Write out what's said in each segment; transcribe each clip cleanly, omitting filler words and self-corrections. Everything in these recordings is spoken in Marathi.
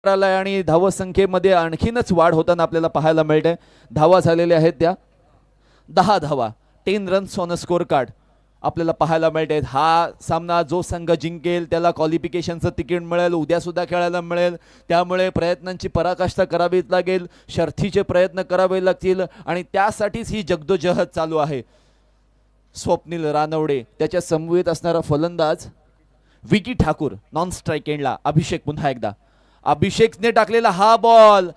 आलाय आणि धावा संख्येमध्ये आणखीनच वाढ होताना आपल्याला पाहायला मिळते। धावा झालेल्या आहेत त्या 10 धावा, 10 runs on a score card आपल्याला पाहायला मिळते। हा सामना जो संघ जिंकेल त्याला क्वालिफिकेशनचं तिकीट मिळेल, उद्या सुद्धा खेळायला मिळेल। त्यामुळे प्रयत्नांची पराकाष्ठा करावीच लागेल, शर्थीचे प्रयत्न करावे लागतील आणि त्यासाठीच ही जगदोजहद चालू आहे। स्वप्नील रानवडे, त्याच्या समवेत असणारा फलंदाज विकी ठाकूर, नॉन स्ट्राइक एंडला अभिषेक। पुन्हा एकदा अभिषेकने टाकलेला हा बॉल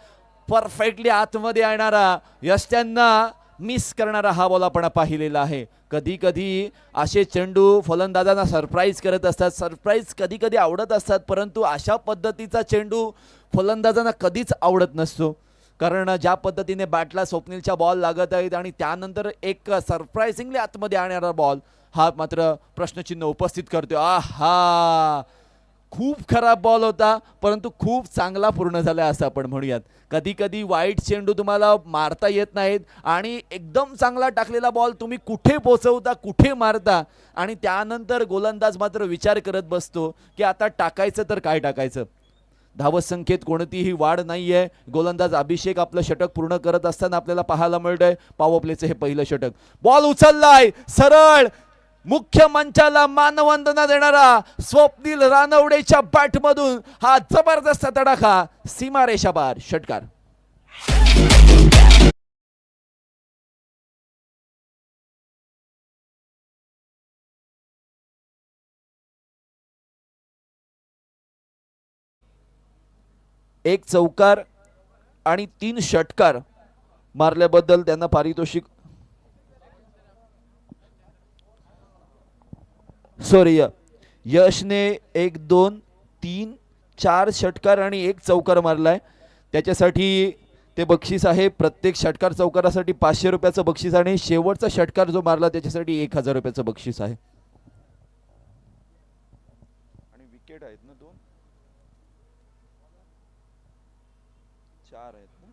परफेक्टली आतमध्ये येणारा, यष्ट्यांना मिस करणारा हा बॉल आपण पाहिलेला आहे। कधी कधी असे चेंडू फलंदाजांना सरप्राईज करत असतात, सरप्राईज कधी कधी आवडत असतात, परंतु अशा पद्धतीचा चेंडू फलंदाजांना कधीच आवडत नसतो। कारण ज्या पद्धतीने बॅटला स्वप्नीलच्या बॉल लागत आहेत आणि त्यानंतर एक सरप्राइझिंगली आतमध्ये आणणारा बॉल, हा मात्र प्रश्नचिन्ह उपस्थित करतो। आहा, खूप खराब बॉल होता, परंतु खूप चांगला पूर्ण झाला असं आपण म्हणूयात। कधी कधी वाईट चेंडू तुम्हाला मारता येत नाहीत आणि एकदम चांगला टाकलेला बॉल तुम्ही कुठे पोहोचवता, कुठे मारता आणि त्यानंतर गोलंदाज मात्र विचार करत बसतो की आता टाकायचं तर काय टाकायचं। धावत संख्येत कोणतीही वाढ नाहीये। गोलंदाज अभिषेक आपलं षटक पूर्ण करत असताना आपल्याला पाहायला मिळतंय पॉवर प्लेचं हे पहिलं षटक। बॉल उचललाय सरळ, मुख्य मंचाला मानवंदना देणारा स्वप्नील रानवडेच्या बॅटमधून हा जबरदस्त तडाखा, सीमारेषा पार षटकार। एक चौकार आणि 3 षटकार मारल्याबद्दल त्यांना पारितोषिक, सॉरी, यशने 1 2 3 4 षटकार आणि 1 चौकार मारलाय, त्याच्यासाठी ते बक्षीस आहे। प्रत्येक षटकार चौकारासाठी 500 रुपयाचं बक्षीस आणि शेवटचा षटकार जो मारला त्याच्यासाठी 1000 रुपयाचं बक्षीस आहे। आणि विकेट आहेत ना 2 4 आहेत ना,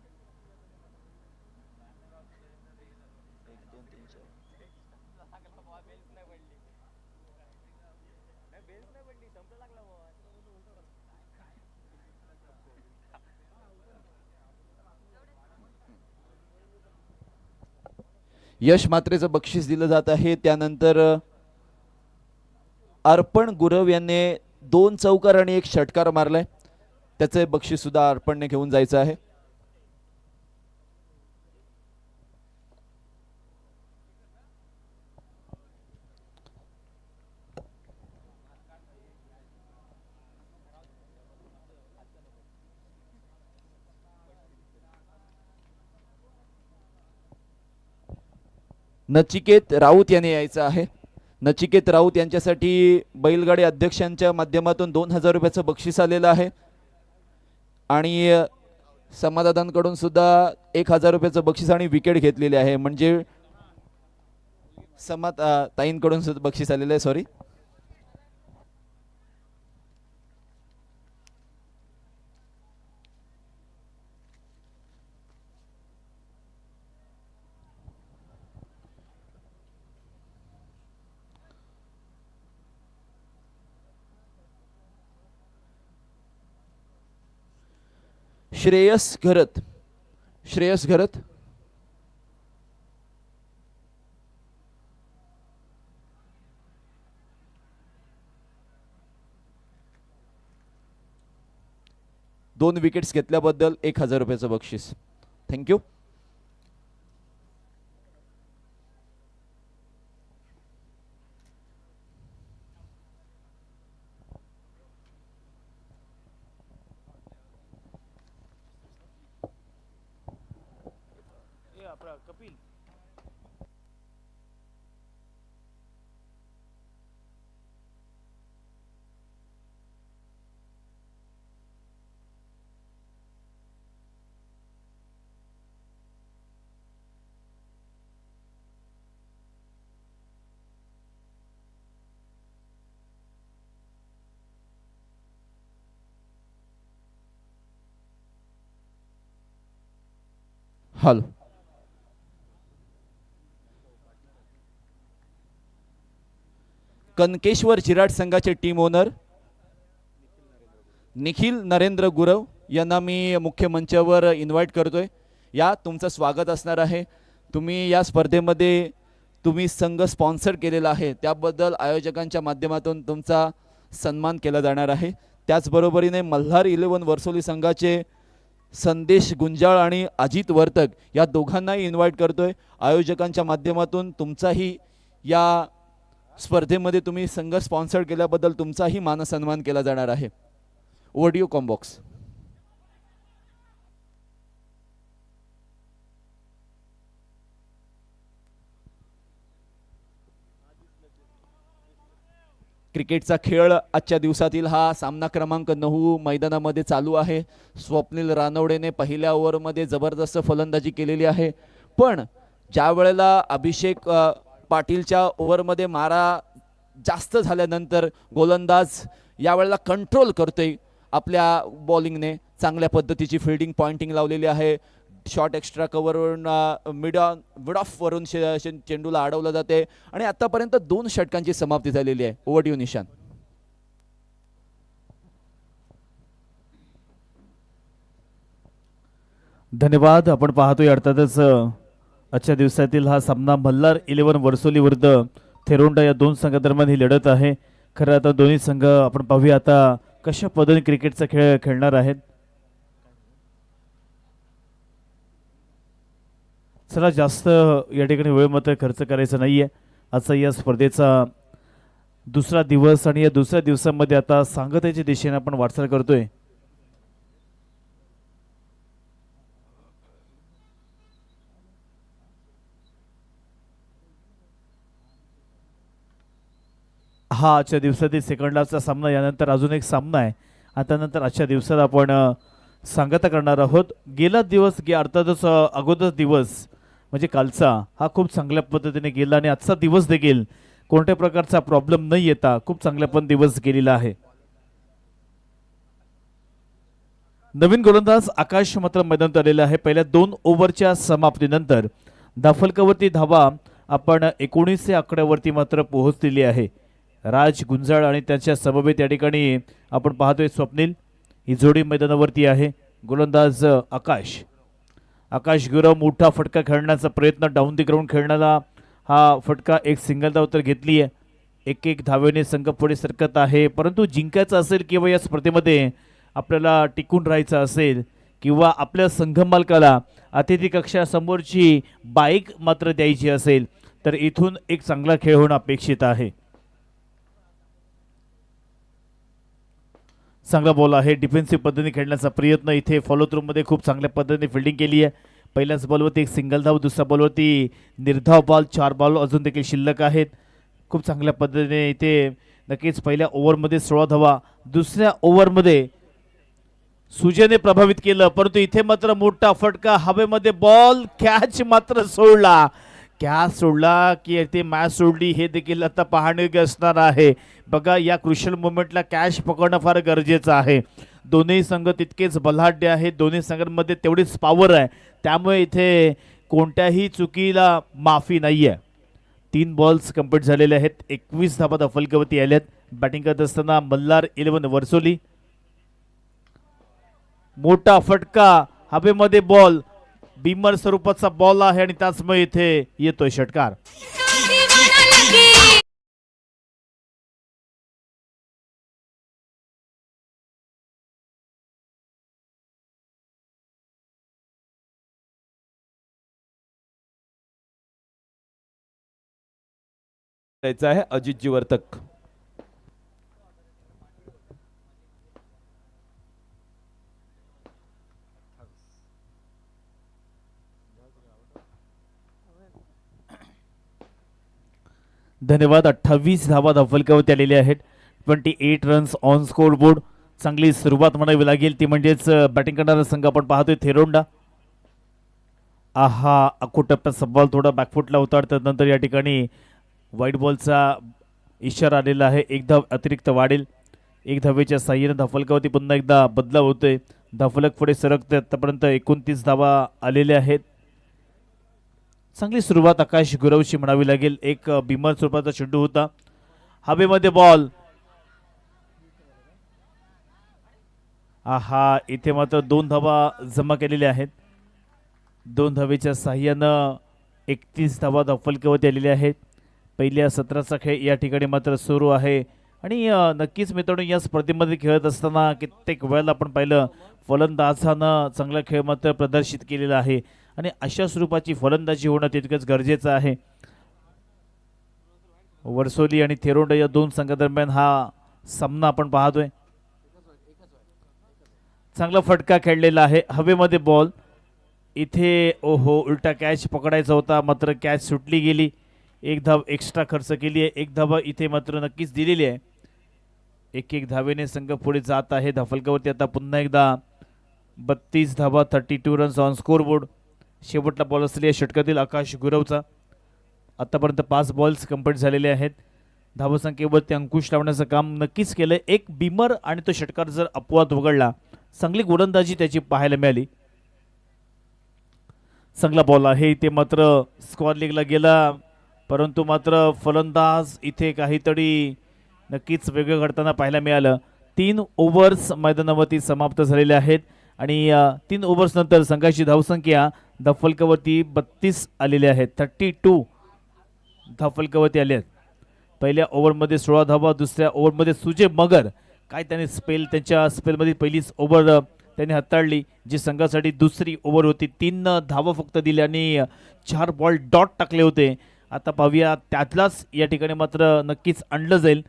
1 2 3 4 यश मात्रेचं बक्षीस दिलं जात आहे। त्यानंतर अर्पण गुरव यांनी 2 चौकार आणि 1 षटकार मारलाय, त्याचे बक्षीस सुद्धा अर्पणने घेऊन जायचं आहे। नचिकेत राऊत यांनी यायचं आहे। नचिकेत राऊत यांच्यासाठी बैलगाडी अध्यक्षांच्या माध्यमातून 2000 रुपयाचं बक्षीस आलेलं आहे आणि समादादांकडून सुद्धा 1000 रुपयाचं बक्षीस आणि विकेट घेतलेले आहे। म्हणजे ताईंकडून सुद्धा बक्षीस आलेलं आहे, सॉरी। श्रेयस घरत, श्रेयस घरत, दोन विकेट्स घेतल्याबद्दल 1000 रुपयाचं बक्षीस, थँक्यू। कपिल हॅलो, कनकेश्वर चिराट संघाचे टीम ओनर निखिल नरेंद्र गुरव, यांना मी मुख्य मंचावर इन्व्हाइट करतोय. या तुमचं स्वागत असणार आहे. तुम्ही या स्पर्धेमध्ये तुम्ही संघ स्पॉन्सर केलेला आहे त्याबद्दल आयोजकांच्या माध्यमातून तुमचा सन्मान केला जाणार आहे. त्याचबरोबरीने मल्हार 11 वर्सोली संघाचे संदेश गुंजाळ आणि अजित वर्तक या दोघांनाही इन्व्हाइट करतोय. आयोजकांच्या माध्यमातून तुमचाही या स्पर्धेमध्ये तुम्ही संघ स्पॉन्सर केल्याबद्दल तुमचाही मानसन्मान केला जाणार आहे. Audio combox. क्रिकेटचा खेळ आजच्या दिवसातील हा सामना क्रमांक 9 मैदानामध्ये चालू आहे. स्वप्नील रानवडेने पहिल्या ओव्हरमध्ये जबरदस्त फलंदाजी केलेली आहे, पण ज्या वेळेला अभिषेक पाटीलच्या ओव्हरमध्ये मारा जास्त झाल्यानंतर गोलंदाज यावेळेला कंट्रोल करतोय आपल्या बॉलिंगने. चांगल्या पद्धतीची फिल्डिंग पॉइंटिंग लावलेली आहे. शॉर्ट एक्स्ट्रा कव्हरवरून मिड ऑफ वरून चेंडूला अडवलं जाते आणि आतापर्यंत 2 षटकांची समाप्ती झालेली आहे. ओव्हर यू निशान. धन्यवाद. आपण पाहतोय अर्थातच आजच्या दिवसातील हा सामना मल्हार 11 वर्सोली विरुद्ध थेरोंडा या 2 संघादरम्यान ही लढत आहे. खरं आता दोन्ही संघ आपण पाहूया आता कशा पद्धतीने क्रिकेटचा खेळ खेळणार आहेत. चला जास्त या ठिकाणी वेळ मात्र खर्च करायचा नाहीये. आजचा या स्पर्धेचा दुसरा दिवस आणि या दुसऱ्या दिवसामध्ये आता सांगतेच्या दिशेने आपण वाटचाल करतोय. हा आजच्या दिवसातील सेकंड हाफचा सामना. यानंतर अजून एक सामना आहे. आता नंतर आजच्या दिवसात आपण सांगता करणार आहोत. गेला दिवस अर्थातच अगोदर दिवस म्हणजे कालचा हा खूप चांगल्या पद्धतीने गेला आणि आजचा दिवस देखील कोणत्या प्रकारचा प्रॉब्लेम न येता खूप चांगला पण दिवस गेलेला आहे. नवीन गोलंदाज आकाश मात्र मैदानात आलेला आहे. पहिल्या 2 ओव्हरच्या समाप्तीनंतर धाफलकावरती धावा आपण 19 आकड्यावरती मात्र पोहोचलेली आहे. राज गुंजाळ आणि त्यांच्या समवेत या ठिकाणी आपण पाहतोय स्वप्नील ही जोडी मैदानावरती आहे. गोलंदाज आकाश गुरव मोठा फटका खेळण्याचा प्रयत्न डाऊन दी ग्राउंड खेळण्याला हा फटका एक सिंगल धाव तर घेतली आहे. 1-1 धावेने संघ पुढे सरकत आहे. परंतु जिंकायचं असेल किंवा या स्पर्धेमध्ये आपल्याला टिकून राहायचं असेल किंवा आपल्या संघ मालकाला अतिथी कक्षासमोरची बाईक मात्र द्यायची असेल तर इथून एक चांगला खेळ होणं अपेक्षित आहे. चांगला बॉल आहे. डिफेन्सिव्ह पद्धतीने खेळण्याचा प्रयत्न. इथे फॉलो थ्रू मध्ये खूप चांगल्या पद्धतीने फिल्डिंग केली आहे. पहिल्याच बॉलवरती एक सिंगल धाव, दुसऱ्या बॉलवरती निर्धाव बॉल. 4 बॉल अजून देखील शिल्लक आहेत. खूप चांगल्या पद्धतीने इथे नक्कीच पहिल्या ओव्हरमध्ये 16 धावा, दुसऱ्या ओव्हरमध्ये सुजयने प्रभावित केलं. परंतु इथे मात्र मोठा फटका हवेमध्ये. बॉल कॅच मात्र सोडला. कॅच सोडला की ते मॅच सोडली हे देखील आता पाहणे असणार आहे. बघा या क्रुशियल मोमेंटला कॅच पकडणं फार गरजेचं आहे. दोन्ही संघ तितकेच बलाढ्य आहेत. दोन्ही संघांमध्ये तेवढीच पॉवर आहे. त्यामुळे इथे कोणत्याही चुकीला माफी नाही आहे. 3 बॉल्स कंप्लीट झालेले आहेत. 21 धावा दफलकावरती आल्यात. बॅटिंग करत असताना मल्हार 11 वर्सोली. मोठा फटका हवेमध्ये. बॉल बीमर स्वरूपाचा बॉल आहे आणि त्याचमुळे इथे येतोय षटकार. द्यायचा आहे अजितजी वर्तक. धन्यवाद. 28 धावा धावफलकावरती आलेले आहेत. 28 रन्स ऑन स्कोर बोर्ड. चांगली सुरुवात म्हणावी लागेल ती म्हणजेच बॅटिंग करणारा संघ आपण पाहतोय थेरोंडा. आहा टप्प्यात बॉल थोडा बॅकफुटला उतारतात. नंतर या ठिकाणी व्हाईट बॉलचा इशारा आलेला आहे. 1 धाव अतिरिक्त वाढेल. 1 धावेच्या साह्याने धावफलकावरती पुन्हा एकदा बदलाव होतोय. धावफलक पुढे सरकते. आतापर्यंत 29 धावा आलेल्या आहेत. चांगली सुरुवात आकाश गुरवशी म्हणावी लागेल. एक बिमर स्वरूपाचा चेंडू होता. हवेमध्ये बॉल. आहा, इथे मात्र 2 धावा जमा केलेल्या आहेत. 2 धावेच्या साह्यानं 31 धावा धावफलकावरती आलेल्या आहेत. पहिल्या सत्राचा खेळ या ठिकाणी मात्र सुरू आहे आणि नक्कीच मित्रांनो या स्पर्धेमध्ये खेळत असताना कित्येक वेळेला आपण पाहिलं फलंदाजानं चांगला खेळ मात्र प्रदर्शित केलेला आहे आणि अशा स्वरूपाची फलंदाजी होणं तितकंच गरजेचं आहे. वर्सोली आणि थेरोंड या दोन संघादरम्यान हा सामना आपण पाहतोय. चांगला फटका खेळलेला आहे, हवेमध्ये बॉल. इथे ओहो, उलटा कॅच पकडायचा होता मात्र कॅच सुटली गेली. एक धाव एक्स्ट्रा खर्च केली आहे, एक धाव इथे मात्र नक्कीच दिलेली आहे. एक एक धावेने संघ पुढे जात आहे धावफलकावरती. आता पुन्हा एकदा 32 धावा, 32 रन्स ऑन स्कोर बोर्ड. शेवटला बॉल असलेला षटकातील आकाश गुरवचा. आतापर्यंत 5 बॉल्स कंप्लीट झालेले आहेत. धावसंख्येवरती अंकुश लावण्याचं काम नक्कीच केलंय. एक बिमर आणि तो षटकार जर अपवाद वगळला, चांगली गोलंदाजी त्याची पाहायला मिळाली. चांगला बॉल आहे इथे मात्र स्क्वेअर लेगला गेला, परंतु मात्र फलंदाज इथे काहीतरी नक्कीच वेगळं घडताना पाहायला मिळालं. 3 ओव्हर्स मैदानावरती समाप्त झालेले आहेत आणि 3 ओव्हर्स नंतर संघाची धावसंख्या धावफलकावरती 32 आलेली आहे. 32 धावफलकावरती आले आहेत. पहिल्या ओव्हरमध्ये 16 धावा, दुसऱ्या ओव्हरमध्ये सुजय मगर काय त्याने त्यांच्या स्पेलमध्ये पहिलीच ओव्हर त्यांनी हाताळली, जी संघासाठी दुसरी ओव्हर होती. 3 धावा फक्त दिल्या आणि 4 बॉल डॉट टाकले होते. आता पाहूया त्यातलाच या ठिकाणी मात्र नक्कीच आणलं जाईल.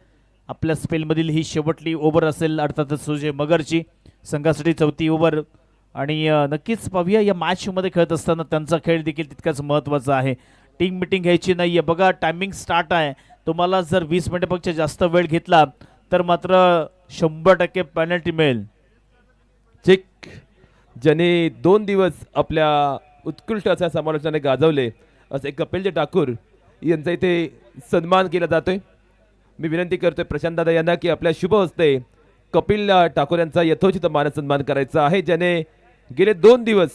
आपल्या स्पेलमधील ही शेवटली ओव्हर असेल अर्थातच सुजय मगरची, संघासाठी 4थी ओव्हर. आणि नक्कीच पाहूया या मॅचमध्ये खेळत असताना त्यांचा खेळ देखील तितकाच महत्त्वाचा आहे. टीम मिटिंग घ्यायची नाही आहे. बघा टायमिंग स्टार्ट आहे, तुम्हाला जर 20 मिनिटापेक्षा जास्त वेळ घेतला तर मात्र 100% पेनल्टी मिळेल. चेक ज्याने 2 दिवस आपल्या उत्कृष्ट अशा समालोचनाने गाजवले असे कपिलजी ठाकूर यांचा इथे सन्मान केला जातोय. मी विनंती करतोय प्रशांत दादा यांना की आपल्या शुभ हस्ते कपिल ठाकूर यांचा यथोचित मानसन्मान करायचा आहे. ज्याने गेले 2 दिवस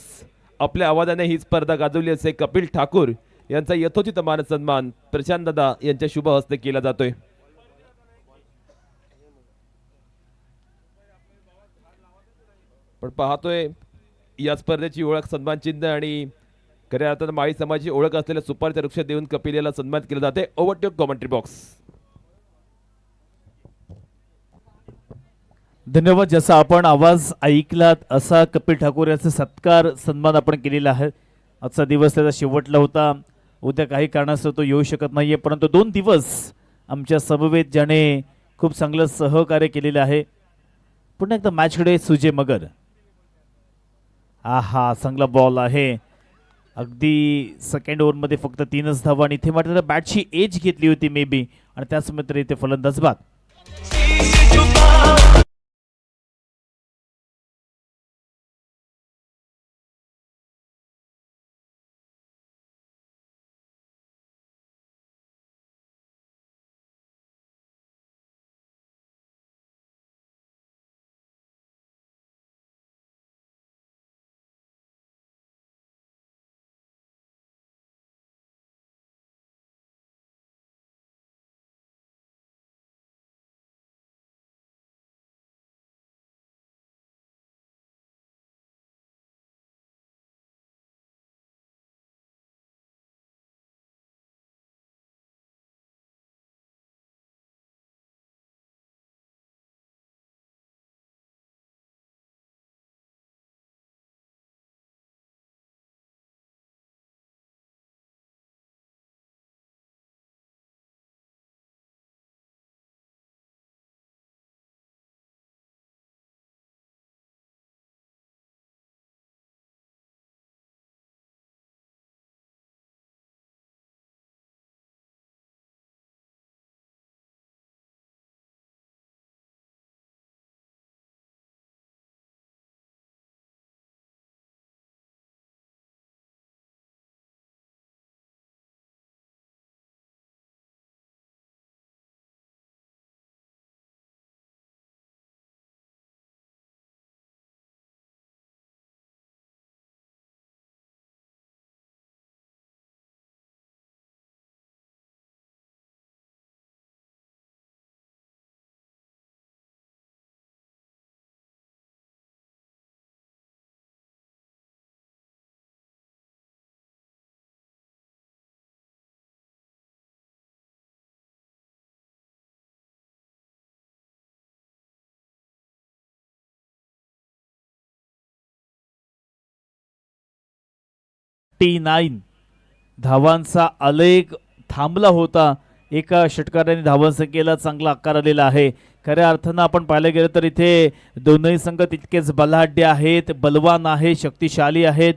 आपल्या आवाजाने ही स्पर्धा गाजवली असे कपिल ठाकूर यांचा यथोचित मानसन्मान प्रशांत दादा यांच्या शुभ हस्ते केला जातोय. पण पाहतोय या स्पर्धेची ओळख सन्मान चिन्ह आणि खऱ्या अर्थात माळी समाजाची ओळख असलेल्या सुपारीचा वृक्ष देऊन कपिल याला सन्मान केला जाते. Over to commentary box. धन्यवाद. जसा आपण आवाज ऐकलात असा कपिल ठाकूर याचा सत्कार सन्मान आपण केलेला आहे. आजचा दिवस त्याचा शेवटला होता. उद्या काही कारणास्तव तो येऊ शकत नाहीये, परंतु 2 दिवस आमच्या समवेत ज्याने खूप चांगलं सहकार्य केलेलं आहे. पुन्हा एकदा मॅचकडे सुजय मगर. आहा, चांगला बॉल आहे. अगदी सेकंड ओव्हरमध्ये फक्त 3च धावा आणि इथे मात्र बॅटची एज घेतली होती मे बी, आणि त्याच मात्र इथे फलंदाज बाद. 49 धावांचा आलेख थांबला होता. एका षटकाराने धावन संख्येला चांगला आकार आलेला आहे. खऱ्या अर्थानं आपण पाहायला गेलं तर इथे दोनही संघ तितकेच बलाढ्य आहेत, बलवान आहे, शक्तिशाली आहेत.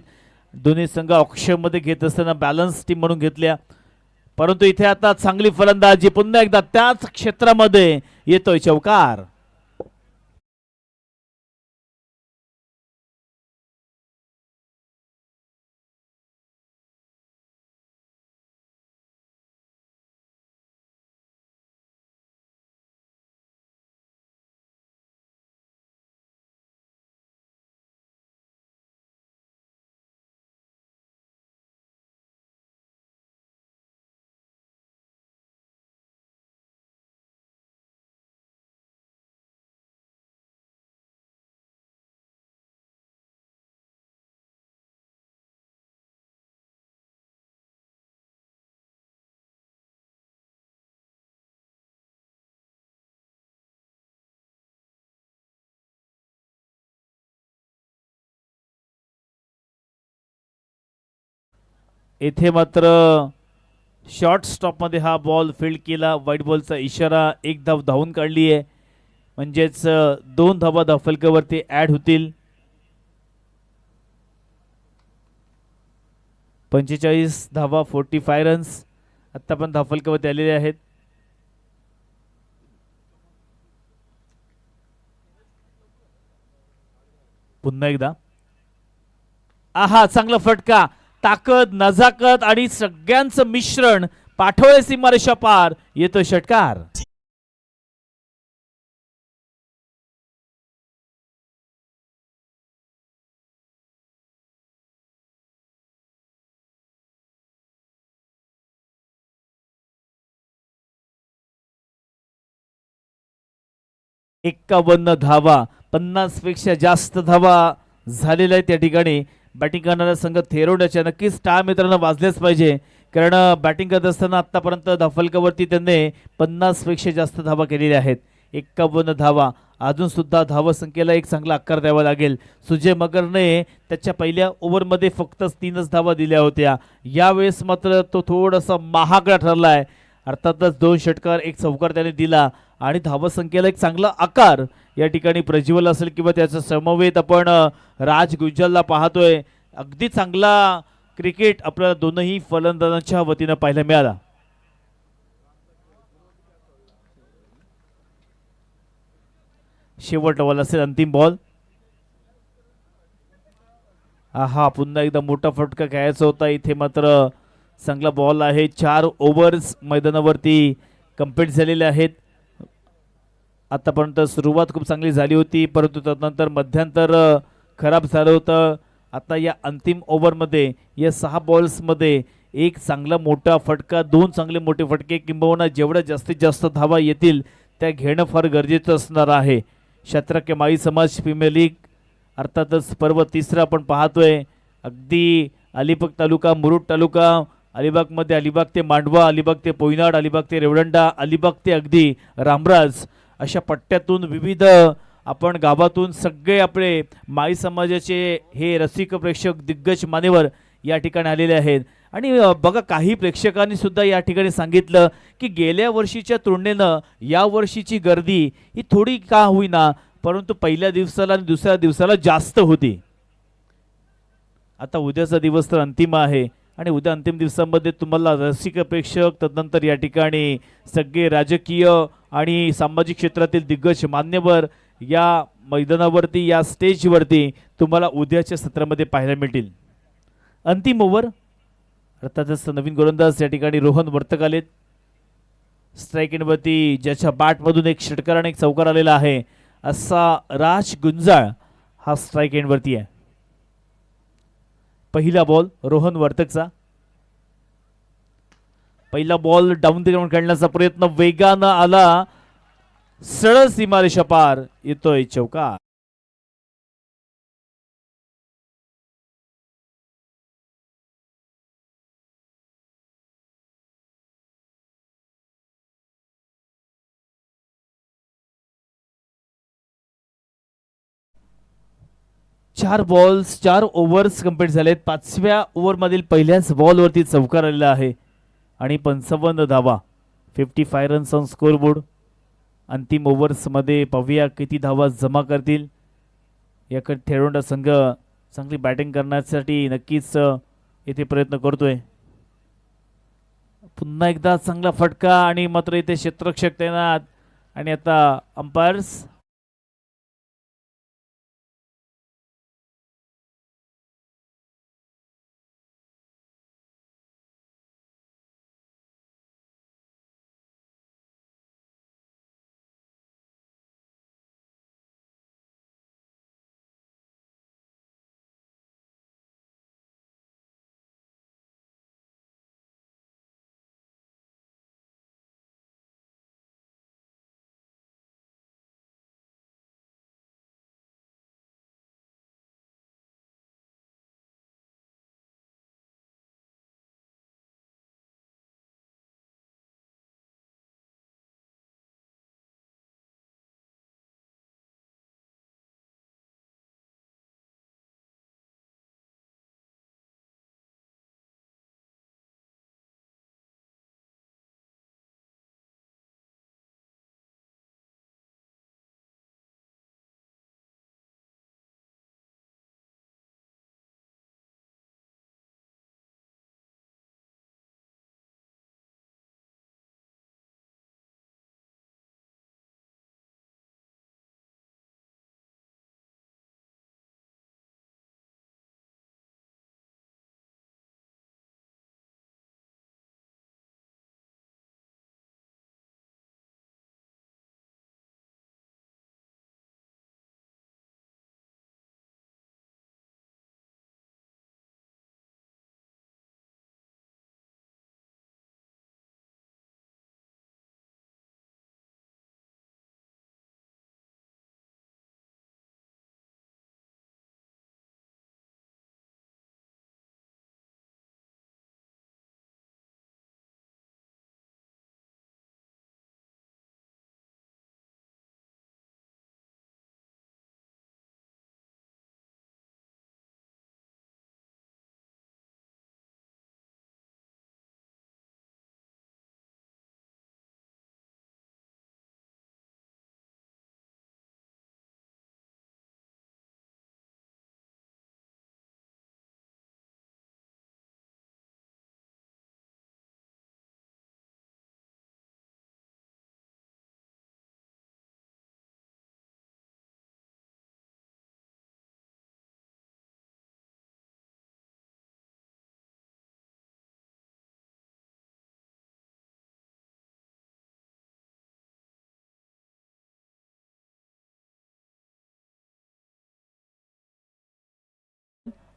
दोन्ही संघ ऑक्शनमध्ये घेत असताना बॅलन्स टीम म्हणून घेतल्या, परंतु इथे आता चांगली फलंदाजी, पुन्हा एकदा त्याच क्षेत्रामध्ये येतोय चौकार. येथे मात्र शॉर्ट स्टॉपमध्ये हा बॉल फील्ड केला. वाईट बॉलचा इशारा, एक धाव धावून काढली आहे, म्हणजेच 2 धावा धावफलकावरती ॲड होतील. 45 धावा, 45 रन्स आत्ता पण धावफलकावरती आलेले आहेत. पुन्हा एकदा आहा, चांगला फटका, ताकद, नजाकत आणि सगळ्यांचं मिश्रण, पाठोळे सीमारेषा पार, येतो षटकार. एक्कावन्न धावा, 50 पेक्षा जास्त धावा झालेल्या आहेत त्या ठिकाणी. बॅटिंग करणारा संघ थेरोड्याच्या नक्कीच टाळ मित्रांनो वाजलेच पाहिजे, कारण बॅटिंग करत असताना आतापर्यंत धावफलकावरती त्यांनी 50 पेक्षा जास्त धावा केलेल्या आहेत. 51 धावा, अजून सुद्धा धावसंख्येला एक चांगला आकार द्यावा लागेल. सुजय मगरने त्याच्या पहिल्या ओव्हरमध्ये फक्त 3च धावा दिल्या होत्या. यावेळेस मात्र तो थोडासा महागडा ठरलाय. अर्थातच 2 षटकार, 1 चौकार त्याने दिला आणि धावसंख्येला एक चांगला आकार या ठिकाणी प्रज्वल असेल किंवा त्याचा समवेत आपण राज गुज्जलला पाहतोय. अगदी चांगला क्रिकेट आपल्याला दोनही फलंदाजांच्या वतीनं पाहायला मिळाला. शेवट बॉल असेल, अंतिम बॉल. हा पुन्हा एकदा मोठा फटका घ्यायचा होता. इथे मात्र चांगला बॉल आहे. 4 ओव्हर्स मैदानावरती कंप्लीट झालेले आहेत. आतापर्यंत सुरुवात खूप चांगली झाली होती, परंतु त्यानंतर मध्यांतर खराब झालं होतं. आता या अंतिम ओव्हरमध्ये या 6 बॉल्समध्ये एक चांगला मोठा फटका, 2 चांगले मोठे फटके, किंबहुना जेवढ्या जास्तीत जास्त धावा येतील त्या घेणं फार गरजेचं असणार आहे. क्षत्रके माई समाज प्रीमियर लीग अर्थातच पर्व 3 आपण पाहतोय. अगदी अलिबाग तालुका, मुरुड तालुका, अलिबागमध्ये अलिबाग ते मांडवा, अलिबाग ते पोयनाड, अलिबाग ते रेवडंडा, अलिबाग ते अगदी रामराज, अशा पट्ट्यातून विविध आपण गावातून सगळे आपले माई समाजाचे हे रसिक प्रेक्षक, दिग्गज मान्यवर या ठिकाणी आलेले आहेत. आणि बघा, काही प्रेक्षकांनी सुद्धा या ठिकाणी सांगितलं की गेल्या वर्षीच्या तुलनेनं या वर्षीची गर्दी ही थोडी का होईना, परंतु पहिल्या दिवसाला आणि दुसऱ्या दिवसाला जास्त होती. आता उद्याचा दिवस तर अंतिम आहे आणि उद्या अंतिम दिवसामध्ये तुम्हाला रसिक प्रेक्षक, तदनंतर या ठिकाणी सगळे राजकीय आणि सामाजिक क्षेत्रातील दिग्गज मान्यवर या मैदानावरती, या स्टेजवरती तुम्हाला उद्याच्या सत्रामध्ये पाहायला मिळतील. अंतिम ओव्हर. अर्थातच नवीन गोलंदाज या ठिकाणी रोहन वर्तक आलेत. स्ट्राईक एंडवरती ज्याच्या बॅटमधून एक षटकार आणि एक चौकार आलेला आहे असा राज गुंजाळ हा स्ट्राईक एंडवरती आहे. पहिला बॉल रोहन वर्तकचा. पहिला बॉल डाऊन द ग्राउंड खेळण्याचा प्रयत्न वेगानं आला, सरळ सीमारेषा पार, येतोय चौकार. 4 बॉल्स 4 ओव्हर्स कंप्लीट झालेत. 5व्या ओव्हरमधील पहिल्याच बॉलवरती चौकार आलेला आहे आणि 55 धावा, 55 रन्स ऑन स्कोरबोर्ड. अंतिम ओव्हर्समध्ये पाहूया किती धावा जमा करतील. याकडे थेरोंडा संघ चांगली बॅटिंग करण्यासाठी नक्कीच इथे प्रयत्न करतोय. पुन्हा एकदा चांगला फटका आणि मात्र इथे क्षेत्ररक्षक तैनात आणि आता अंपायर्स.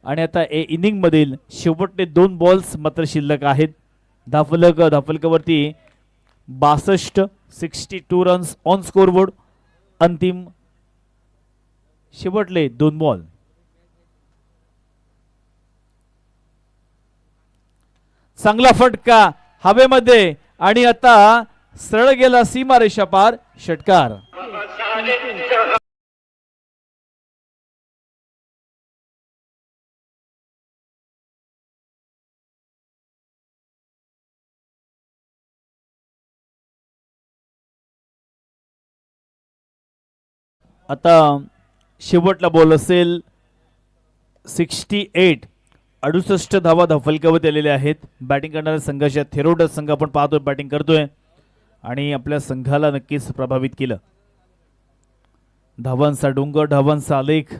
आणि आता इनिंग मधील शेवटचे 2 बॉल्स मात्र शिल्लक आहेत. धाफलकावरती 62 रन्स ऑन स्कोरबोर्ड. अंतिम शेवटले 2 बॉल. चांगला फटका हवेमध्ये आणि आता सरळ गेला सीमारेषा पार. षटकार. आता शेवटला बॉल असेल 68. 68 धावा धाफलकावरती आलेल्या आहेत. बॅटिंग करणाऱ्या संघाच्या थेरोडा संघ आपण पाहतोय बॅटिंग करतोय आणि आपल्या संघाला नक्कीच प्रभावित केलं. धावांचा डोंगर, धावांचा आलेख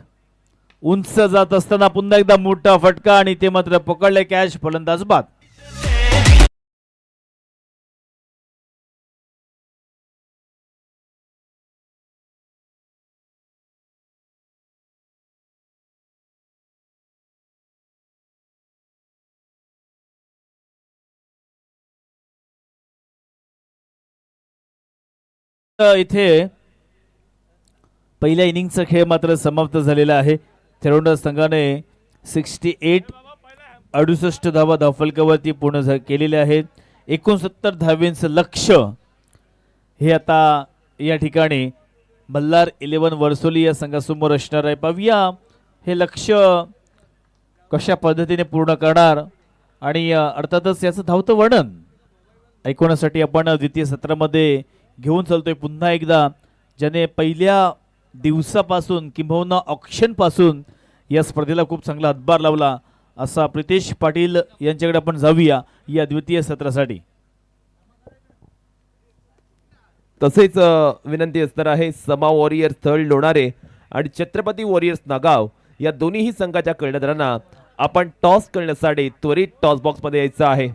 उंच जात असताना पुन्हा एकदा मोठा फटका आणि ते मात्र पकडले कॅच. फलंदाज बाद. इथे पहिल्या इनिंगचा खेळ मात्र समाप्त झालेला आहे. थेरोंडा संघाने 68 धावा धाफलकावरती पूर्ण केलेल्या आहेत. 69 धावांचं लक्ष हे आता या ठिकाणी मल्हार 11 वर्सोली या संघासमोर असणार आहे. पाहूया हे लक्ष्य कशा पद्धतीने पूर्ण करणार आणि अर्थातच याचं धावतं वर्णन ऐकवण्यासाठी आपण द्वितीय सत्रामध्ये घेऊन चालतोय पुन्हा एकदा, ज्याने पहिल्या दिवसापासून किंबहुना ऑक्शन पासून या स्पर्धेला खूप चांगला हातभार लावला असा प्रितेश पाटील यांच्याकडे आपण जाऊया या द्वितीय सत्रासाठी. तसेच विनंती असणार आहे समा वॉरियर्स थळ लोणारे आणि छत्रपती वॉरियर्स नागाव या दोन्हीही संघाच्या कर्णधारांना आपण टॉस करण्यासाठी त्वरित टॉस बॉक्स मध्ये यायचं आहे.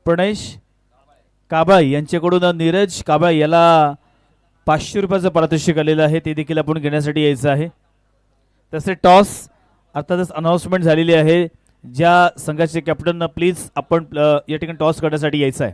प्रणेश काबाई यांच्याकडून नीरज काबाई याला 500 रुपयाचं पारितोषिक आलेलं आहे, ते देखील आपण घेण्यासाठी यायचं आहे. तसे टॉस अर्थातच अनाउन्समेंट झालेली आहे. ज्या संघाचे कॅप्टन प्लीज आपण या ठिकाणी टॉस करण्यासाठी यायचं आहे.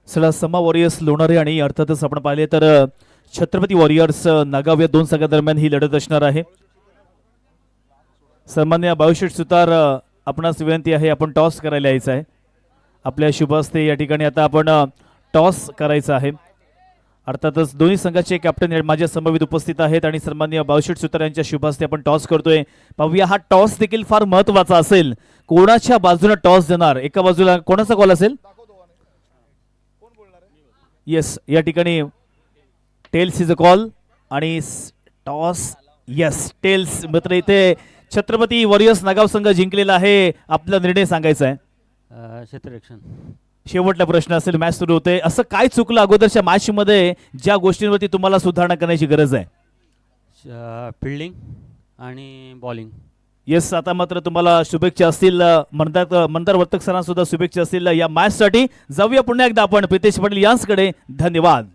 चला समा वॉरियर्स लोणारे आणि अर्थातच आपण पाहिले तर छत्रपती वॉरियर्स नागाव या दोन संघादरम्यान ही लढत असणार आहे. सन्मान्य बाळूशेठ सुतार आपणास विनंती आहे आपण टॉस करायला यायचं आहे. आपल्या शुभ हस्ते या ठिकाणी आता आपण टॉस करायचं आहे. अर्थातच दोन्ही संघाचे कॅप्टन माझ्या समवेत उपस्थित आहेत आणि सन्मान्य बाळूशेठ सुतार यांच्या शुभ हस्ते आपण टॉस करतोय. पाहूया हा टॉस देखील फार महत्वाचा असेल. कोणाच्या बाजूने टॉस देणार, एका बाजूला कोणाचा कॉल असेल? येस, या ठिकाणी टेल्स इज अ कॉल आणि टॉस येस टेल्स. मित्र इथे छत्रपती वॉरियर्स नागाव संघ जिंकलेला आहे. आपला निर्णय सांगायचा आहे. क्षेत्ररक्षण. शेवटचा प्रश्न असेल. मॅच सुरू होते. असं काय चुकलं अगोदरच्या मॅच मध्ये ज्या गोष्टींवरती तुम्हाला सुधारणा करण्याची गरज आहे? फिल्डिंग आणि बॉलिंग. येस, आता मात्र तुम्हाला शुभेच्छा असतील. मंदार वर्तक सरांना सुद्धा शुभेच्छा असतील या मॅच साठी. जाऊया पुन्हा एकदा आपण प्रितेश पाटील यांच्याकडे. धन्यवाद.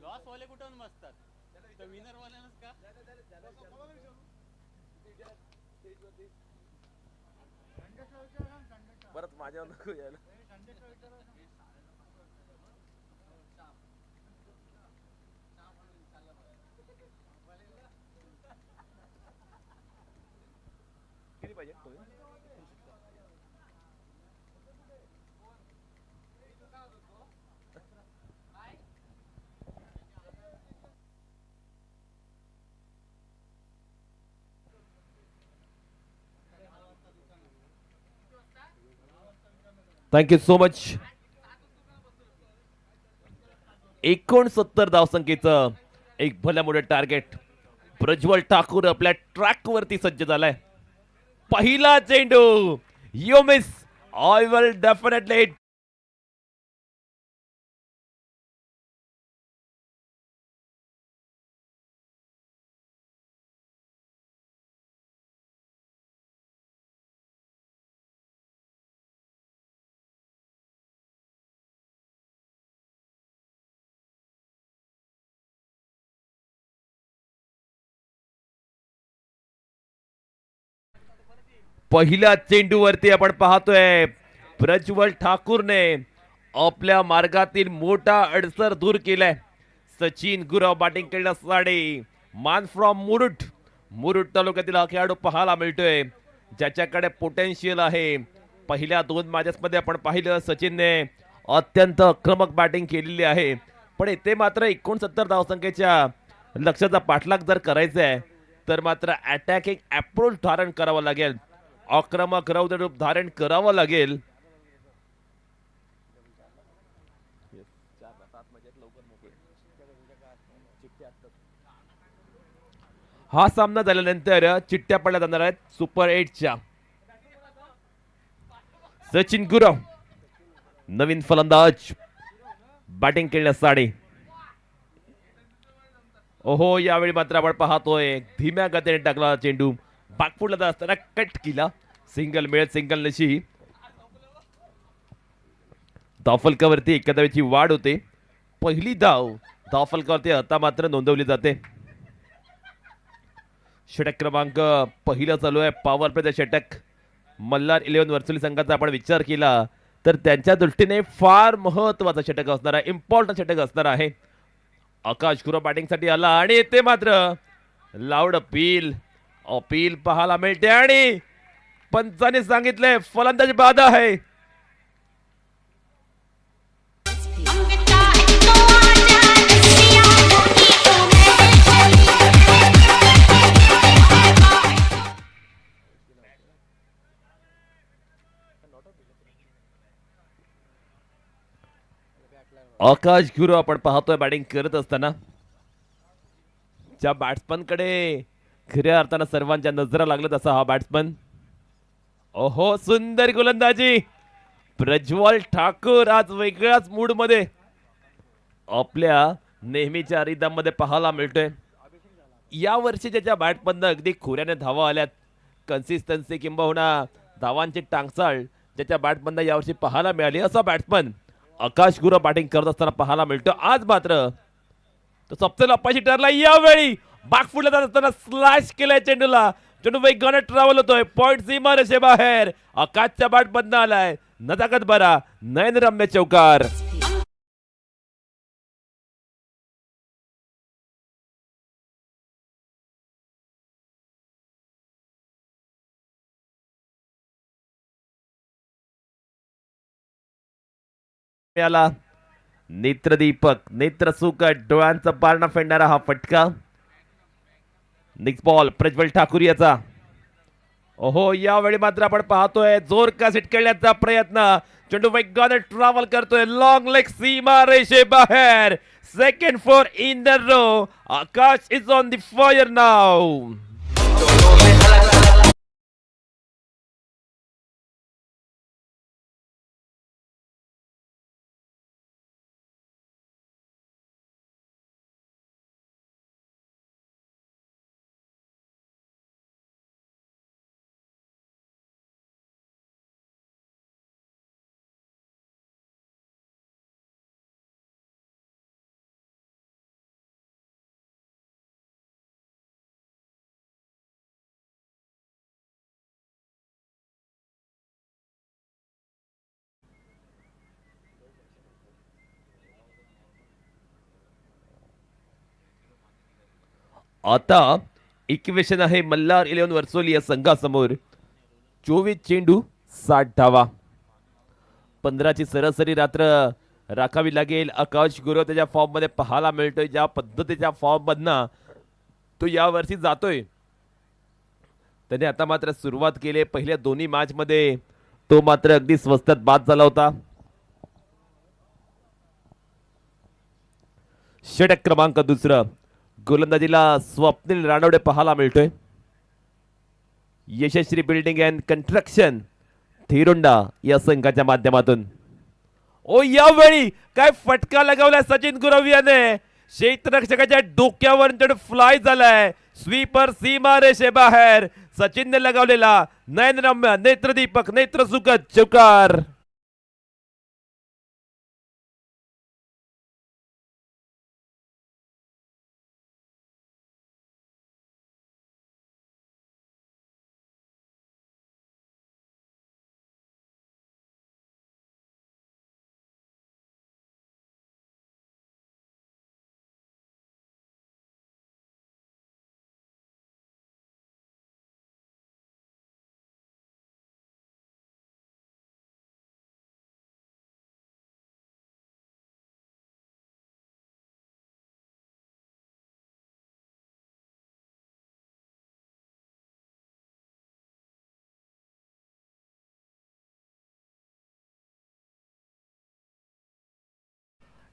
लॉस वाले कुठून बसतात? विनर वाल्यांनाच का? परत माझ्यावर नको यायला. किती पाहिजे? Thank you so much. 69 धावसंख्येचं एक भल्या मोठं टार्गेट. प्रज्वल ठाकूर आपल्या ट्रॅक वरती सज्ज झालाय. पहिला चेंडू. You miss. I will definitely. पहिल्या चेंडूवरती आपण पाहतोय प्रज्वल ठाकूरने आपल्या मार्गातील मोठा अडसर दूर केलाय. सचिन गुरव बॅटिंग करण्यासाठी मान फ्रॉम मुरुड तालुक्यातील हा खेळाडू पाहायला मिळतोय, ज्याच्याकडे पोटेन्शियल आहे. पहिल्या 2 मॅचेस मध्ये आपण पाहिलं सचिनने अत्यंत आक्रमक बॅटिंग केलेली आहे, पण इथे मात्र 69 धावसंख्येच्या लक्ष्याचा पाठलाग जर करायचा आहे तर मात्र अटॅकिंग अप्रोच धारण करावं लागेल, आक्रमक रौद्र रूप धारण करावं लागेल. हा सामना झाल्यानंतर चिठ्ठ्या पडल्या जाणार आहेत सुपर 8च्या. सचिन गुरव नवीन फलंदाज बॅटिंग करण्यासाठी. ओहो, यावेळी मात्र आपण पाहतोय धीम्या गतीने टाकला चेंडू, बागफुटला जात असताना कट केला. सिंगल मिळत सिंगल नशी. धावफलकावरती एकादाची वाढ होते. पहिली धावफलकावरती आता मात्र नोंदवली जाते. षटक क्रमांक पहिला चालू आहे. पॉवर प्ले षटक मल्हार 11 वर्सोली संघाचा आपण विचार केला तर त्यांच्या दृष्टीने फार महत्वाचं षटक असणार आहे, इम्पॉर्टंट षटक असणार आहे. आकाश गुरव बॅटिंग साठी आला आणि ते मात्र लाऊड अपील पाहायला मिळते आणि पंचाने सांगितले फलंदाज बाद आहे. आकाश गुरव आपण पाहतोय बॅटिंग करत असताना ज्या बॅट्समन कडे खऱ्या अर्थानं सर्वांच्या नजरा लागल्यात असा हा बॅट्समन. ओहो, सुंदर गोलंदाजी. प्रज्वल ठाकूर आज वेगळ्याच मूड मध्ये आपल्या नेहमीच्या रिदम पाहायला मिळतोय. या वर्षी ज्याच्या बॅटमधनं अगदी खोऱ्याने धावा आल्यात, कन्सिस्टन्सी किंबहुना धावांची टांगसाळ ज्याच्या बॅटमधनं यावर्षी पाहायला मिळाली, असा बॅट्समन आकाश गुरव बॅटिंग करत असताना पाहायला मिळतो. आज मात्र तो सबसे अपाशी ठरला. यावेळी बागफुटला जात असताना स्लॅश केलाय चेंडूला. चेंडू वेगाने ट्रॅव्हल होतोय, पॉइंट सीमा रेषे बाहेर. आकाशच्या बॅट बंद आलाय, नजाकत बरा, नयनरम्य चौकार. मिळाला. नेत्रदीपक, नेत्रसुकट, डोळ्यांचा पारणा फेडणारा हा फटका. नेक्स्ट बॉल प्रज्वल ठाकूर याचा. ओहो, यावेळी मात्र आपण पाहतोय जोर का सिट खेळण्याचा प्रयत्न. चेंडू वेगाने ट्रॅव्हल करतोय, लॉंग लेग सीमा रेषे बाहेर. Second four in the row. Akash is on the fire now. आता इक्वेशन आहे मल्हार 11 वर्सोली या संघासमोर. 24 चेंडू 60 धावा. 15ची सरासरी रात्र राखावी लागेल. आकाश गुरव त्याच्या फॉर्म मध्ये पाहायला मिळतोय, ज्या पद्धतीच्या फॉर्म मधनं तो या वर्षी जातोय. त्याने आता मात्र सुरुवात केली. पहिल्या दोन्ही मॅच मध्ये तो मात्र अगदी स्वस्तात बाद झाला होता. षटक क्रमांक दुसरा गोलंदाजीला स्वप्नील रानवडे पाहायला मिळतोय. यशस्वी बिल्डिंग अँड कन्स्ट्रक्शन थिरोंडा या संघाच्या माध्यमातून. ओ, यावेळी काय फटका लगावलाय सचिन गुरव याने. क्षेत्ररक्षकाच्या डोक्यावर चेंडू फ्लाय झालाय. स्वीपर सीमा रेषे बाहेर. सचिनने लगावलेला नयनरम्य नेत्रदीपक नेत्रसुखद चौकार.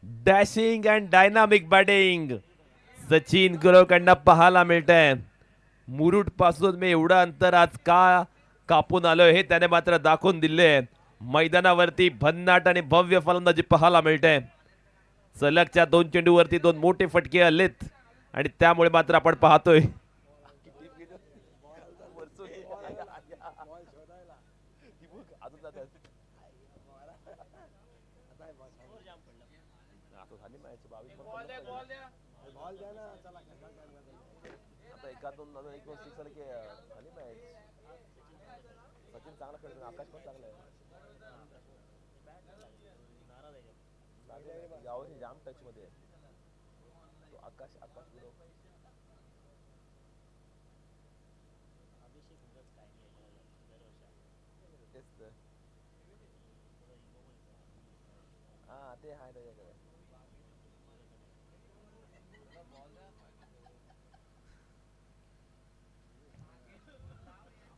Dashing and dynamic batting Sachin गुरवकडनं पाहायला मिळतंय. मुरुड पासून मी एवढं अंतर आज का कापून आलोय हे त्याने मात्र दाखवून दिले. मैदानावरती भन्नाट आणि भव्य फलंदाजी पाहायला मिळते. सलगच्या 2 चेंडूवरती 2 मोठे फटके आलेत आणि त्यामुळे मात्र आपण पाहतोय जाम टच मध्ये आकाश ते आहे त्याच्याकडे.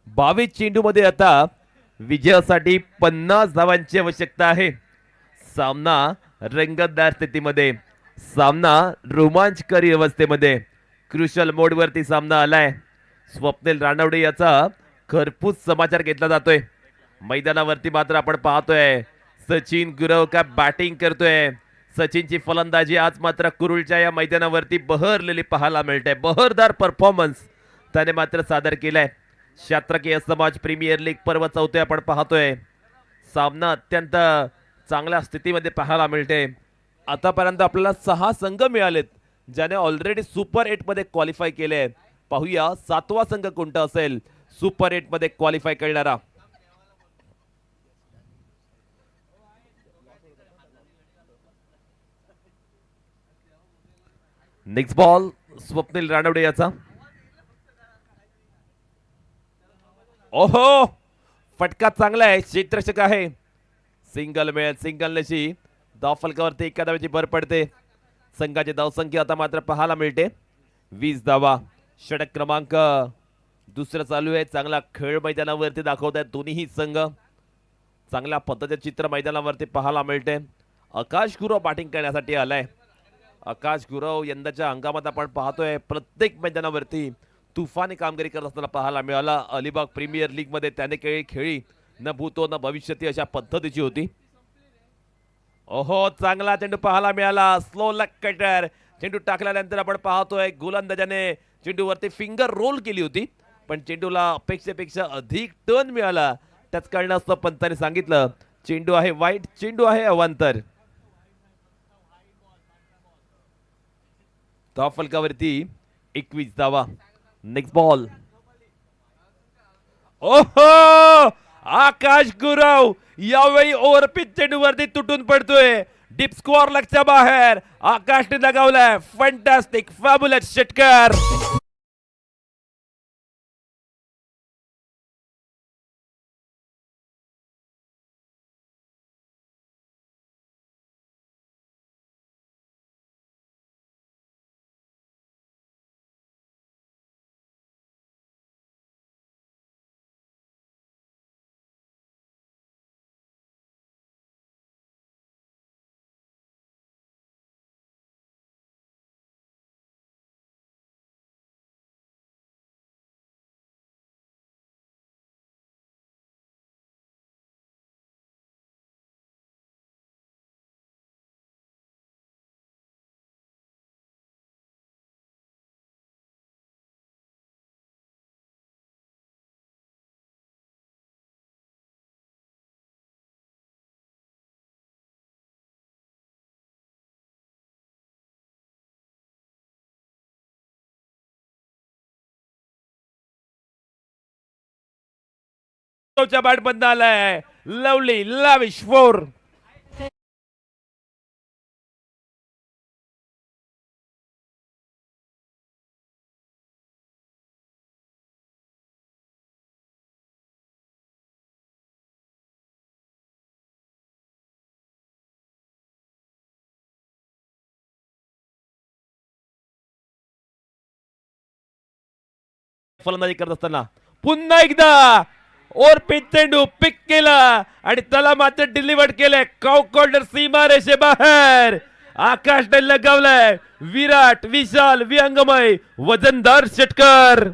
22 चेंडू मध्ये आता विजयासाठी 50 धावांची आवश्यकता आहे. सामना रंगतदार स्थितीमध्ये, सामना रोमांचकारी अवस्थेमध्ये, क्रुशल मोड वरती सामना आलाय. स्वप्नील रानवडे याचा खरपूस समाचार घेतला जातोय. मैदानावरती मात्र आपण पाहतोय सचिन गुरव का बॅटिंग करतोय. सचिनची फलंदाजी आज मात्र कुरुलच्या या मैदानावरती बहरलेली पाहायला मिळते. बहरदार परफॉर्मन्स त्याने मात्र सादर केलाय. शात्रकीय समाज प्रीमियर लीग पर्व 4 आपण पाहतोय. सामना अत्यंत चांगल्या स्थितीमध्ये पाहायला मिळते. आतापर्यंत आपल्याला 6 संघ मिळालेत ज्याने ऑलरेडी सुपर 8 मध्ये क्वालिफाय केले. पाहूया 7वा संघ कोणता असेल सुपर 8 मध्ये क्वालिफाय करणारा. नेक्स्ट बॉल स्वप्नील रानवडे याचा. ओहो, फटका चांगला आहे, क्षेत्ररक्षक आहे. सिंगल मिळेल. सिंगल नशी धाव फलकावरती 1 धावेची भर पडते. संघाची धावसंख्या आता मात्र पाहायला मिळते 20 धावा. षटक क्रमांक 2 चालू आहे. चांगला खेळ मैदानावरती दाखवत आहेत दोन्ही संघ. चांगल्या पद्धतीचे चित्र मैदानावरती पाहायला मिळते. आकाश गुरव बॅटिंग करण्यासाठी आलाय. आकाश गुरव यंदाच्या हंगामात आपण पाहतोय प्रत्येक मैदानावरती तुफानी कामगिरी करत असताना पाहायला मिळाला. अलिबाग प्रीमियर लीग मध्ये त्याने खेळी न भूतो न भविष्यती अशा पद्धतीची होती. ओहो, चांगला चेंडू पाहायला मिळाला. स्लो लक कटर चेंडू टाकल्यानंतर आपण पाहतोय गोलंदाजाने चेंडूवरती फिंगर रोल केली होती, पण चेंडूला अपेक्षेपेक्षा अधिक टर्न मिळाला. त्याच कारणास्तव पंताने सांगितलं चेंडू आहे वाईट, चेंडू आहे अवांतर. धाव फलकावरती 21 धावा. Next ball. ओहो, आकाश गुरव यावेळी ओव्हरपिच चेंडूवरती तुटून पडतोय. डीप स्कोअर लक्षच्या बाहेर. आकाशने लगावलाय फॅन्टास्टिक फॅब्युलस षटकार. बॅट बंद आलाय. Lovely lavish four. फलंदाजी करत असताना पुन्हा एकदा और चेंडू पिक केला आणि त्याला मात्र डिलिव्हर केले. कॉकॉल्डर सीमा रेषे बाहेर. आकाशने लगावलाय विराट विशाल विहंगमय वजनदार षटकार.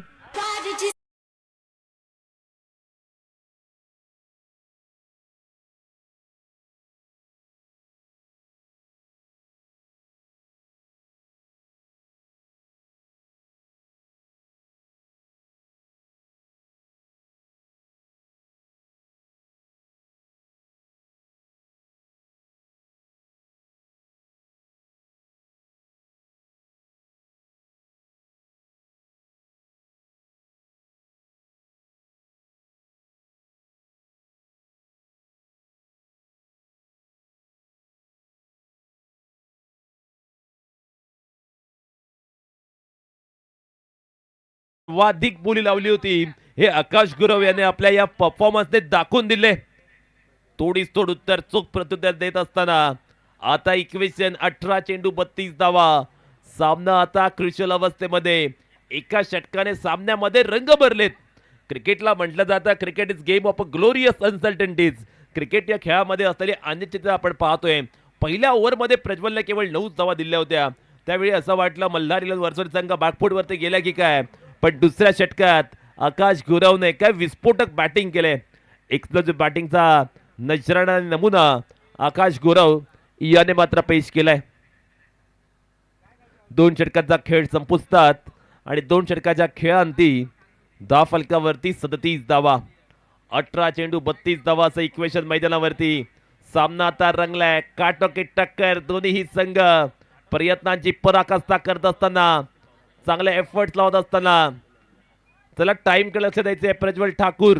वाधिक बोली लावली होती हे आकाश गुरव याने आपल्या या परफॉर्मन्सने दाखवून दिले. तोडीस तोड उत्तर चोख प्रत्युत्तर देत असताना आता इक्वेशन 18 चेंडू 32 धावा. सामना आता क्रुशियल अवस्थेमध्ये. एका षटकाने सामन्यामध्ये रंग भरलेत. क्रिकेटला म्हटलं जातं cricket is game of a glorious uncertainties. Cricket या खेळामध्ये असलेली अनिश्चितता आपण पाहतोय. पहिल्या ओव्हरमध्ये प्रज्वलने केवळ 9 धावा दिल्या होत्या. त्यावेळी असं वाटलं मल्हारीला वरचढ संघ बॅकफूटवरती गेला की काय, पण दुसऱ्या षटकात आकाश गुरवने काय विस्फोटक बॅटिंग केले. एक्सप्लोजिव्ह बॅटिंगचा नजराणा नमुना आकाश गुरव याने मात्र पेश केलाय. 2 षटकाचा खेळ संपुष्टात आणि 2 षटकाच्या खेळांती दहा फलकावरती 37 धावा. 18 चेंडू 32 धावा असं इक्वेशन मैदानावरती. सामना आता रंगलाय. काटोकी टक्कर. दोन्ही संघ प्रयत्नांची पराकाष्ठा करत असताना, चांगले एफर्ट्स लावत असताना. चला टाइम कडे लक्ष द्यायचे. प्रज्वल ठाकूर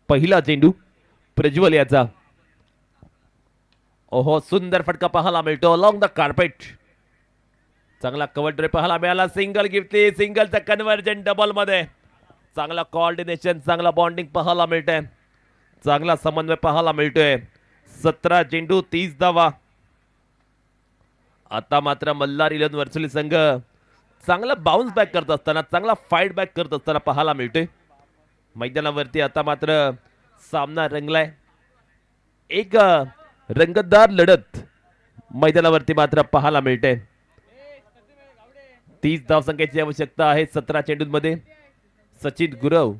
पहिला चेंडू प्रज्वल याचा. ओहो, सुंदर फटका पाहायला मिळतो अलॉंग द कार्पेट. चांगला कव्हर ड्राइव्ह पाहायला मिळाला. सिंगल घेतली. सिंगलचा कन्व्हर्जन डबल मध्ये. चांगला कोऑर्डिनेशन, चांगला बॉन्डिंग पाहायला मिळतंय. चांगला समन्वय पाहायला मिळतोय. 17 चेंडू 30 धावा. आता मात्र मल्हार इलेव्हन वर्सुली संघ चांगला बाउन्स बॅक करत असताना, चांगला फाईट बॅक करत असताना पाहायला मिळतोय. मैदानावरती आता मात्र सामना रंगलाय. एक रंगतदार लढत मैदानावरती मात्र पाहायला मिळते. 30 धावसंख्येची आवश्यकता आहे 17 चेंडूंमध्ये. सचिन गुरव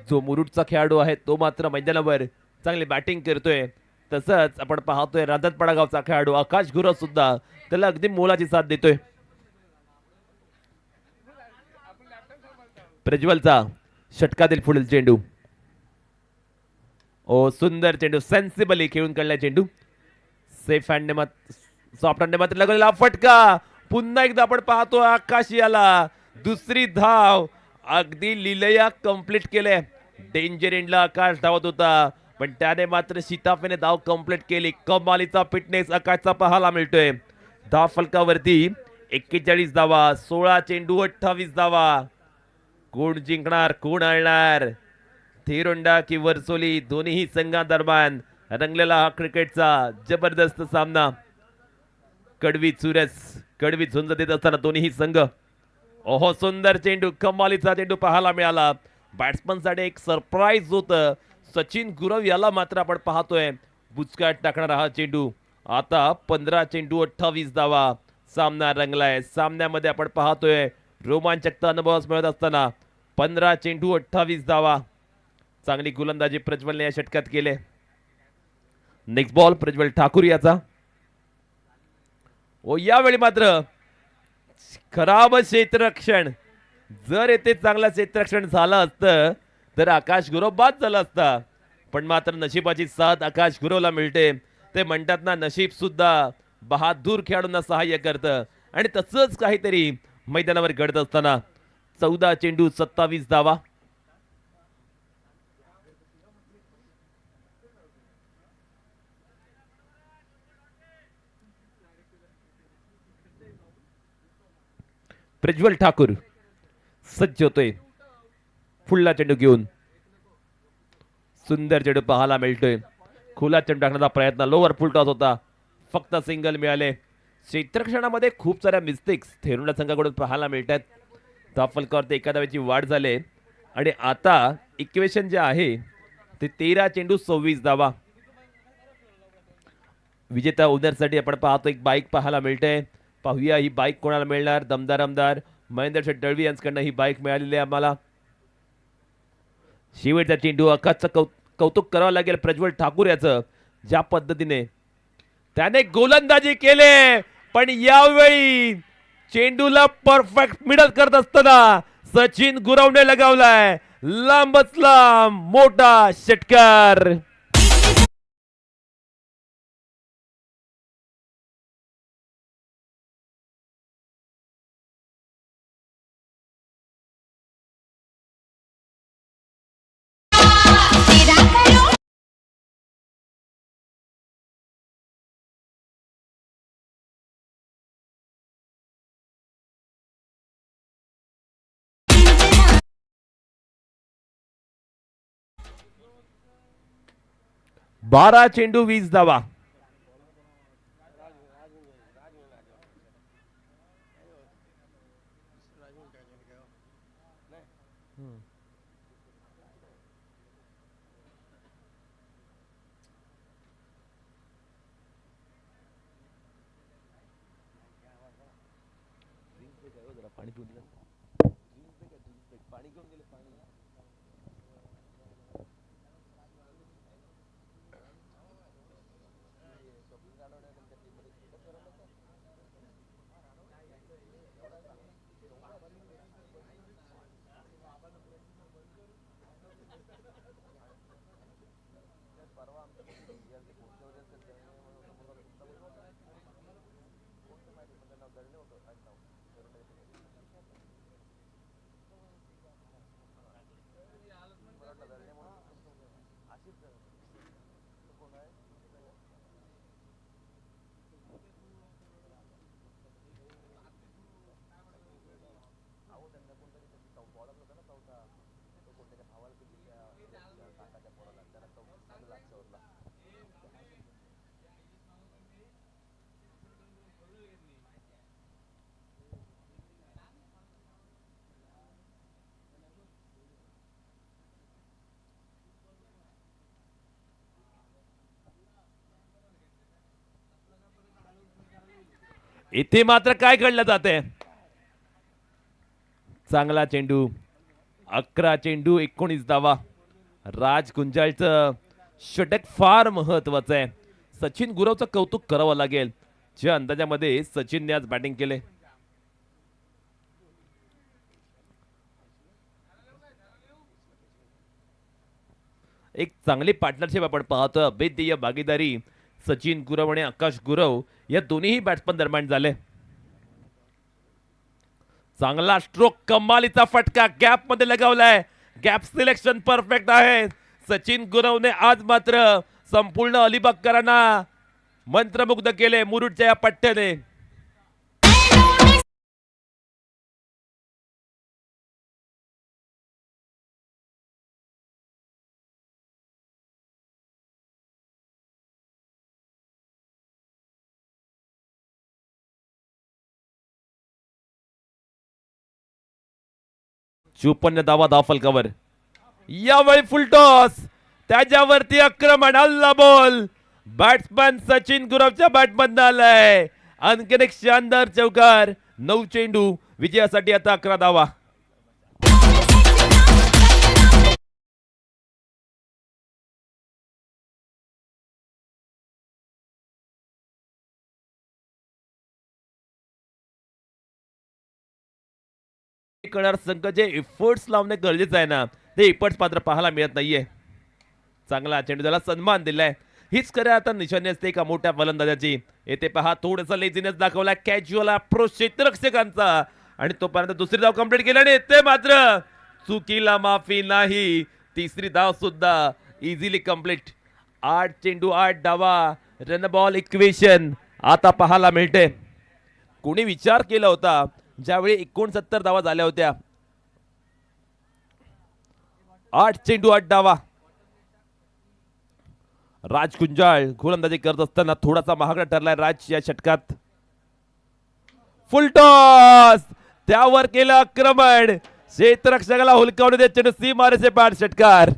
जो मुरुडचा खेळाडू आहे तो मात्र मैदानावर चांगली बॅटिंग करतोय. तसंच आपण पाहतोय राजतपाडा गावचा खेळाडू आकाश गुरव सुद्धा त्याला अगदी मोलाची साथ देतोय. प्रज्वलचा षटकातील पुढील चेंडू. ओ सुंदर चेंडू. सेन्सिबली खेळून काढला चेंडू. सेफ हँडने सॉफ्ट हँडने मात्र लागलेला फटका. पुन्हा एकदा आपण पाहतो आकाश याला दुसरी धाव. अगदी लिलया कंप्लीट केले. डेंजर एंडला आकाश धावत होता, पण त्याने मात्र शिताफेने धाव कंप्लीट केली. कमालीचा फिटनेस आकाशचा पाहायला मिळतोय. धाव फलकावरती 41 धावा. 16 चेंडू 28 धावा. कोण जिंकणार, कोण आळणार? थिरोंडा की वर्सोली दोन्ही संघांदरम्यान रंगलेला हा क्रिकेटचा जबरदस्त सामना. कडवी झुंज देत असताना दोन्ही संघ. ओहो, सुंदर चेंडू. कमालीचा चेंडू पाहायला मिळाला. बॅट्समन साठी एक सरप्राईज होतं. सचिन गुरव याला मात्र आपण पाहतोय बुचकाट टाकणारा हा चेंडू. आता 15 चेंडू 28 धावा. सामना रंगलाय. सामन्यामध्ये आपण पाहतोय रोमांचकता अनुभवास मिळत असताना 15 चेंडू 28 धावा. चांगली गोलंदाजी प्रज्वलने या षटकात केले. नेक्स्ट बॉल प्रज्वल ठाकूर याचा. ओ यावेळी मात्र खराब क्षेत्ररक्षण. जर येथे चांगला क्षेत्ररक्षण झालं असतं तर आकाश गुरव बाद झाला असता, पण मात्र नशिबाची साथ आकाश गुरवला मिळते. ते म्हणतात ना, नशीब सुद्धा बहादूर खेळाडूंना सहाय्य करतं, आणि तसंच काहीतरी मैदानावर घडत असताना 14 चेंडू 27 धावा. प्रज्वल ठाकूर सज्ज होतोय फुल्ला चेंडू घेऊन. सुंदर चेंडू पाहायला मिळतोय. खुला चेंडू टाकण्याचा प्रयत्न. लोअर फुल टॉस होता, फक्त सिंगल मिळाले. क्षेत्ररक्षणामध्ये खूप साऱ्या मिस्टेक्स थेरुंडा संघाकडून पाहायला मिळतात. त्या फलकावरती एका धावेची वाढ झाली आणि आता इक्वेशन जे आहे ते 13 चेंडू 26 धावा. विजेता ओनरसाठी आपण पाहतो एक बाईक पाहायला मिळते. पाहूया ही बाईक कोणाला मिळणार. दमदार आमदार महेंद्र शेठ दळवी यांच्याकडनं ही बाईक मिळालेली आहे आम्हाला. शेवटचा चेंडू आकाशचं कौतुक करावं लागेल प्रज्वल ठाकूर याचं, ज्या पद्धतीने त्याने गोलंदाजी केले पण यावेळी चेंडूला परफेक्ट मिडल करत असताना सचिन गुरवने लगावलाय लांबच लांब मोठा षटकार. बारा चेंडू 20 धावा. इथे मात्र काय घडलं जाते. चांगला चेंडू 11 चेंडू 19 धावा. राज गुंजाळचं षटक फार महत्वाचं आहे. सचिन गुरवचं कौतुक करावं लागेल, ज्या अंदाजामध्ये सचिनने आज बॅटिंग केले. एक चांगली पार्टनरशिप आपण पाहतो. अभेद्य भागीदारी सचिन गुरव आणि आकाश गुरव या दोन्ही बॅट्समन दरम्यान झाले. चांगला स्ट्रोक, कमालीचा फटका गॅप मध्ये लगावलाय. गॅप सिलेक्शन परफेक्ट आहे. सचिन गुरवने आज मात्र संपूर्ण अलिबागकरांना मंत्रमुग्ध केले मुरुडच्या या पट्ट्याने. चोपन्न धावा धावफलकावर. यावेळी फुलटॉस, त्याच्यावरती आक्रमण, हल्ला बॉल बॅट्समन सचिन गुरवच्या बॅटमधनं आलाय. आणखीन एक शानदार चौकार. 9 चेंडू विजयासाठी आता 11 धावा. करणार संघ जे एफर्ट्स लावणे गरजेचं आहे ना, ते एफर्ट्स मात्र पाहायला मिळत नाहीये. चांगला चेंडू, त्याला सन्मान दिलाय. हीच खरं आता निशाणी असते एका मोठ्या फलंदाजाची. येथे पहा थोडंसं लेझीनेस दाखवला कॅज्युअल अप्रोच क्षेत्ररक्षकांचा आणि तोपर्यंत दुसरी धाव कंप्लीट केली आणि येथे मात्र चुकीला माफी नाही. तिसरी धाव सुद्धा इझिली कंप्लीट. 8 चेंडू 8 धावा. रन बॉल इक्वेशन आता पाहायला मिळते. कोणी विचार केला होता ज्यावेळी 69 धावा झाल्या होत्या. 8 चेंडू 8 धावा. राज गुंजाळ गोलंदाजी करत असताना थोडासा महागडा ठरलाय राज या षटकात. फुल टॉस त्यावर केलं आक्रमण. क्षेत्ररक्षकाला हुलकावून देत चेंडू सीमारेषे पार. षटकार.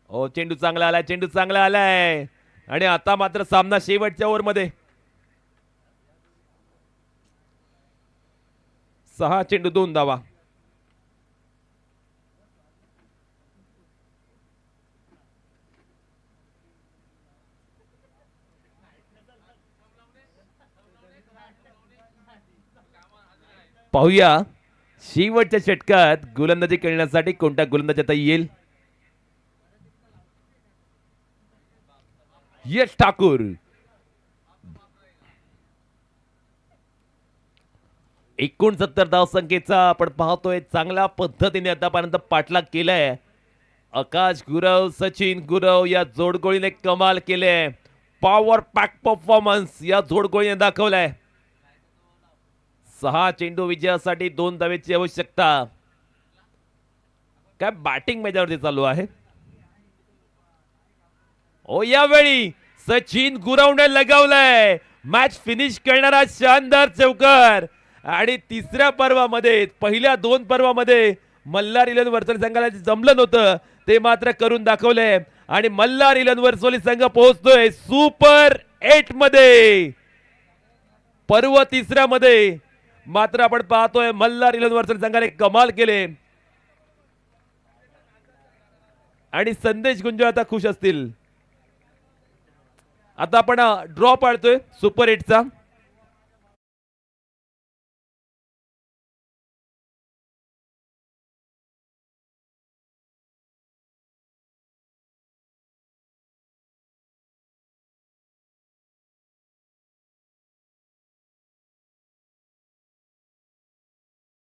ओ चेंडू चांगला आलाय. चेंडू चांगला आलाय. आणि आता मात्र सामना शेवटच्या ओव्हरमध्ये. 6 चेंडू 2 धावा. पाहूया शेवटच्या षटकात गोलंदाजी खेळण्यासाठी कोणत्या गोलंदाज आता येईल. यश ठाकूर. एकूण 70 धावसंख्येचा आपण पाहतोय. चांगल्या पद्धतीने आतापर्यंत पाठलाग केलाय. आकाश गुरव, सचिन गुरव या जोडगोळीने कमाल केले. पॉवर पॅक परफॉर्मन्स या जोडगोळीने दाखवलाय. 6 चेंडू विजयासाठी 2 धावेची आवश्यकता. काय बॅटिंग मैदानावरती चालू आहे. ओ यावेळी सचिन गुरवने लगावलाय. मॅच फिनिश करणारा शानदार चौकार. आणि तिसऱ्या पर्वामध्ये, पहिल्या 2 पर्वामध्ये मल्हार इलेव्हन वर्सोली संघाला जमलं नव्हतं ते मात्र करून दाखवलंय. आणि मल्हार इलेव्हन वर्सोली संघ पोहोचतोय सुपर 8 मध्ये. पर्व 3ऱ्या मध्ये मात्र आपण पाहतोय मल्हार इलेव्हन वर्सोली संघाने कमाल केले. आणि संदेश गुंजळ आता खुश असतील. आता आपण ड्रॉ पाळतोय सुपर 8 चा.